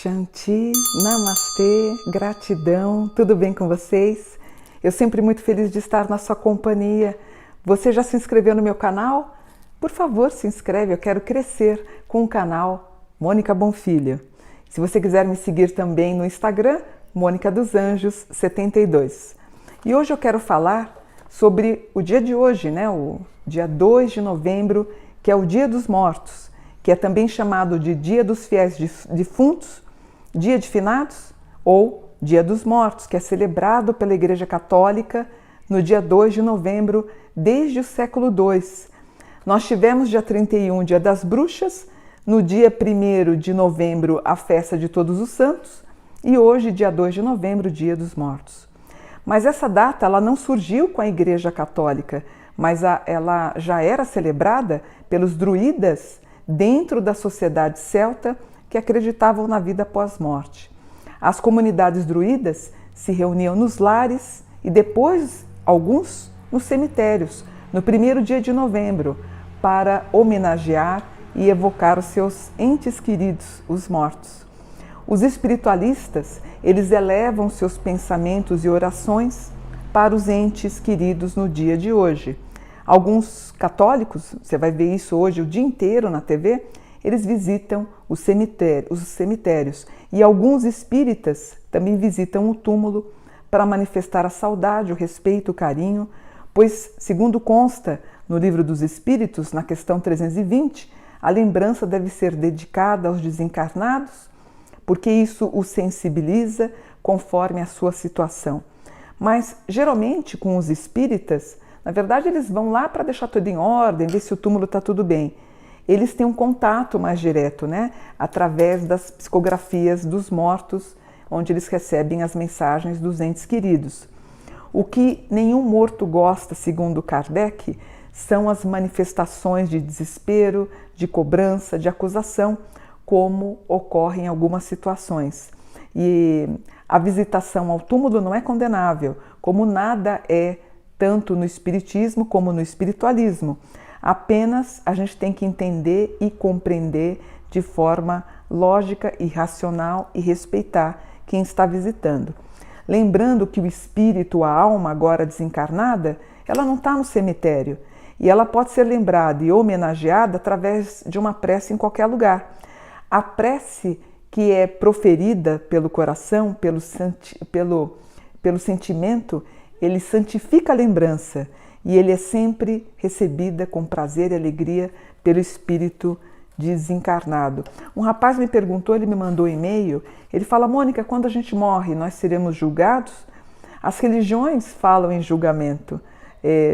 Shanti, Namastê, gratidão, tudo bem com vocês? Eu sempre muito feliz de estar na sua companhia. Você já se inscreveu no meu canal? Por favor, se inscreve, eu quero crescer com o canal Mônica Bonfilho. Se você quiser me seguir também no Instagram, Mônica dos Anjos 72. E hoje eu quero falar sobre o dia de hoje, né? O dia 2 de novembro, que é o Dia dos Mortos, que é também chamado de Dia dos Fiéis Defuntos, Dia de Finados ou Dia dos Mortos, que é celebrado pela Igreja Católica no dia 2 de novembro desde o século II. Nós tivemos dia 31, Dia das Bruxas, no dia 1º de novembro a festa de Todos os Santos e hoje, dia 2 de novembro, Dia dos Mortos. Mas essa data ela não surgiu com a Igreja Católica, mas ela já era celebrada pelos druidas dentro da sociedade celta que acreditavam na vida pós-morte. As comunidades druidas se reuniam nos lares e depois, alguns, nos cemitérios, no 1º dia de novembro, para homenagear e evocar os seus entes queridos, os mortos. Os espiritualistas, eles elevam seus pensamentos e orações para os entes queridos no dia de hoje. Alguns católicos, você vai ver isso hoje o dia inteiro na TV, eles visitam os cemitérios. E alguns espíritas também visitam o túmulo para manifestar a saudade, o respeito, o carinho, pois, segundo consta no Livro dos Espíritos, na questão 320, a lembrança deve ser dedicada aos desencarnados, porque isso os sensibiliza conforme a sua situação. Mas, geralmente, com os espíritas, na verdade, eles vão lá para deixar tudo em ordem, ver se o túmulo está tudo bem. Eles têm um contato mais direto, né? Através das psicografias dos mortos, onde eles recebem as mensagens dos entes queridos. O que nenhum morto gosta, segundo Kardec, são as manifestações de desespero, de cobrança, de acusação, como ocorre em algumas situações. E a visitação ao túmulo não é condenável, como nada é, tanto no espiritismo como no espiritualismo. Apenas a gente tem que entender e compreender de forma lógica e racional e respeitar quem está visitando. Lembrando que o espírito, a alma agora desencarnada, ela não está no cemitério e ela pode ser lembrada e homenageada através de uma prece em qualquer lugar. A prece que é proferida pelo coração, pelo sentimento, ele santifica a lembrança e ele é sempre recebida com prazer e alegria pelo espírito desencarnado. Um rapaz me perguntou, ele me mandou um e-mail, ele fala: Mônica, quando a gente morre, nós seremos julgados? As religiões falam em julgamento.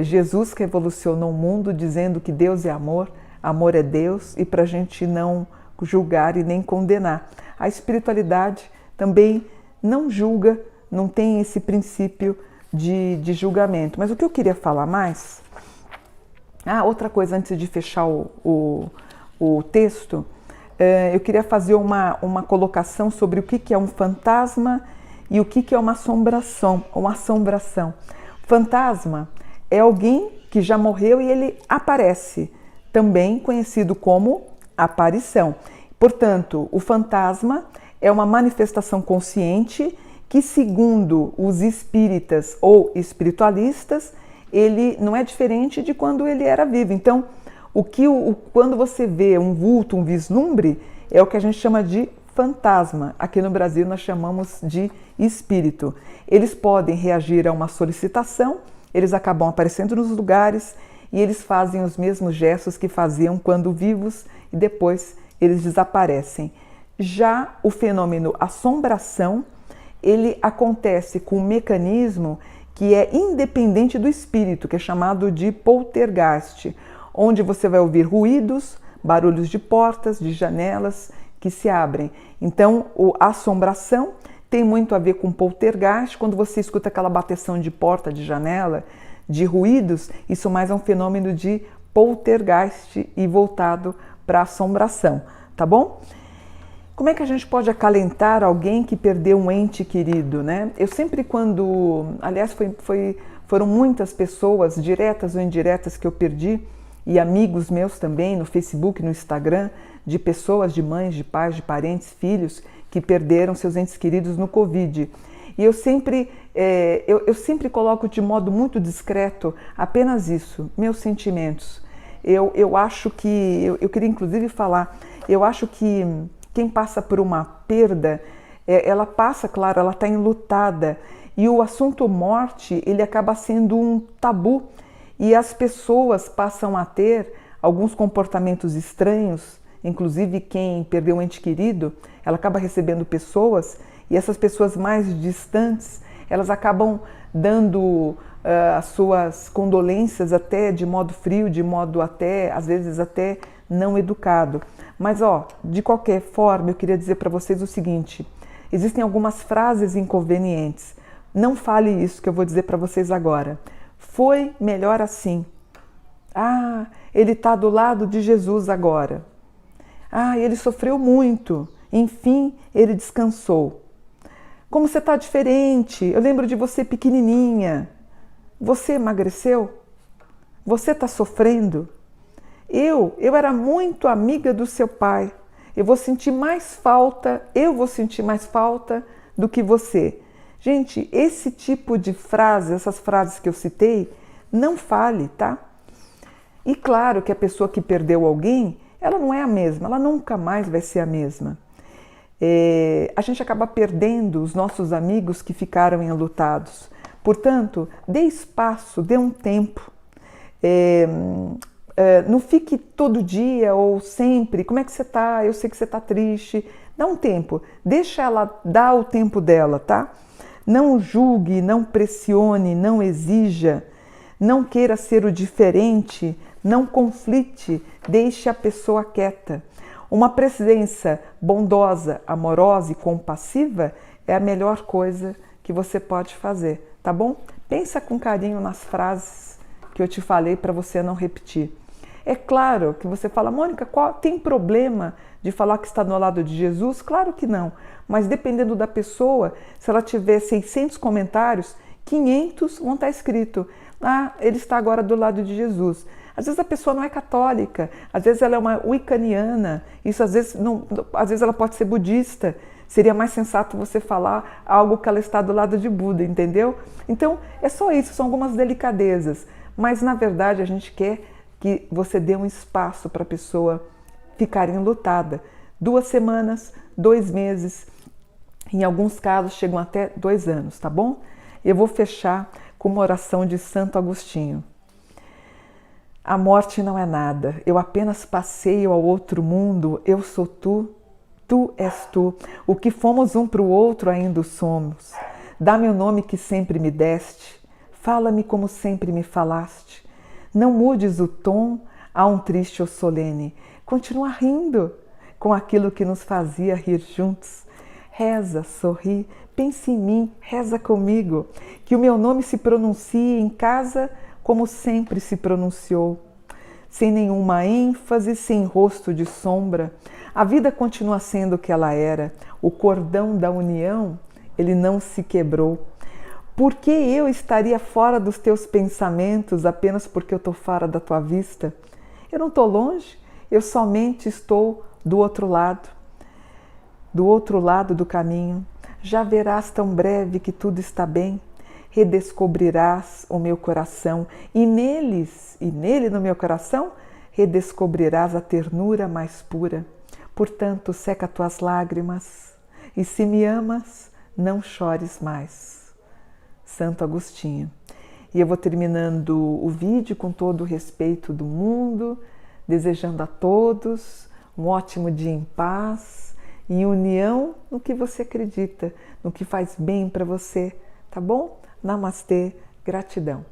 Jesus revolucionou o mundo dizendo que Deus é amor, amor é Deus, e para a gente não julgar e nem condenar. A espiritualidade também não julga, não tem esse princípio de julgamento. Mas o que eu queria falar mais... outra coisa antes de fechar o texto, eu queria fazer uma colocação sobre o que é um fantasma e o que é uma assombração. Fantasma é alguém que já morreu e ele aparece, também conhecido como aparição. Portanto, o fantasma é uma manifestação consciente que, segundo os espíritas ou espiritualistas, ele não é diferente de quando ele era vivo. Então, quando você vê um vulto, um vislumbre, é o que a gente chama de fantasma. Aqui no Brasil nós chamamos de espírito. Eles podem reagir a uma solicitação, eles acabam aparecendo nos lugares e eles fazem os mesmos gestos que faziam quando vivos e depois eles desaparecem. Já o fenômeno assombração, ele acontece com um mecanismo que é independente do espírito, que é chamado de poltergeist, onde você vai ouvir ruídos, barulhos de portas, de janelas que se abrem. Então, a assombração tem muito a ver com poltergeist. Quando você escuta aquela bateção de porta, de janela, de ruídos, isso mais é um fenômeno de poltergeist e voltado para assombração, tá bom? Como é que a gente pode acalentar alguém que perdeu um ente querido, né? Eu sempre aliás, foram muitas pessoas, diretas ou indiretas, que eu perdi, e amigos meus também, no Facebook, no Instagram, de pessoas, de mães, de pais, de parentes, filhos, que que perderam seus entes queridos no Covid. E eu sempre coloco de modo muito discreto apenas isso, meus sentimentos. Eu acho que, eu queria inclusive falar, eu acho que quem passa por uma perda, ela passa, claro, ela está enlutada. E o assunto morte, ele acaba sendo um tabu. E as pessoas passam a ter alguns comportamentos estranhos, inclusive quem perdeu um ente querido, ela acaba recebendo pessoas, e essas pessoas mais distantes, elas acabam dando as suas condolências até de modo frio, de modo até, às vezes até não educado. Mas de qualquer forma, eu queria dizer para vocês o seguinte, existem algumas frases inconvenientes. Não fale isso que eu vou dizer para vocês agora. Foi melhor assim. Ah, ele está do lado de Jesus agora. Ah, ele sofreu muito. Enfim, ele descansou. Como você está diferente. Eu lembro de você pequenininha. Você emagreceu? Você está sofrendo? Eu era muito amiga do seu pai. Eu vou sentir mais falta do que você. Gente, esse tipo de frase, essas frases que eu citei, não fale, tá? E claro que a pessoa que perdeu alguém, ela não é a mesma, ela nunca mais vai ser a mesma. A gente acaba perdendo os nossos amigos que ficaram enlutados. Portanto, dê espaço, dê um tempo. Não fique todo dia ou sempre, como é que você está? Eu sei que você está triste. Dá um tempo, deixa ela dar o tempo dela, tá? Não julgue, não pressione, não exija, não queira ser o diferente, não conflite, deixe a pessoa quieta. Uma presença bondosa, amorosa e compassiva é a melhor coisa que você pode fazer, tá bom? Pensa com carinho nas frases que eu te falei para você não repetir. É claro que você fala, Mônica, tem problema de falar que está no lado de Jesus? Claro que não, mas dependendo da pessoa, se ela tiver 600 comentários, 500 vão estar escrito, ele está agora do lado de Jesus. Às vezes a pessoa não é católica, às vezes ela é uma wiccaniana, isso às vezes ela pode ser budista. Seria mais sensato você falar algo que ela está do lado de Buda, entendeu? Então, é só isso, são algumas delicadezas, mas na verdade a gente quer que você dê um espaço para a pessoa ficar enlutada. 2 semanas, 2 meses, em alguns casos chegam até 2 anos, tá bom? Eu vou fechar com uma oração de Santo Agostinho. A morte não é nada, eu apenas passeio ao outro mundo, eu sou tu, tu és tu, o que fomos um para o outro ainda o somos. Dá-me o nome que sempre me deste, fala-me como sempre me falaste. Não mudes o tom a um triste ou solene. Continua rindo com aquilo que nos fazia rir juntos. Reza, sorri, pense em mim, reza comigo. Que o meu nome se pronuncie em casa como sempre se pronunciou. Sem nenhuma ênfase, sem rosto de sombra. A vida continua sendo o que ela era. O cordão da união, ele não se quebrou. Por que eu estaria fora dos teus pensamentos apenas porque eu estou fora da tua vista? Eu não estou longe, eu somente estou do outro lado do caminho. Já verás tão breve que tudo está bem, redescobrirás o meu coração e nele no meu coração, redescobrirás a ternura mais pura. Portanto, seca tuas lágrimas e se me amas, não chores mais. Santo Agostinho. E eu vou terminando o vídeo com todo o respeito do mundo, desejando a todos um ótimo dia em paz, em união no que você acredita, no que faz bem para você, tá bom? Namastê, gratidão.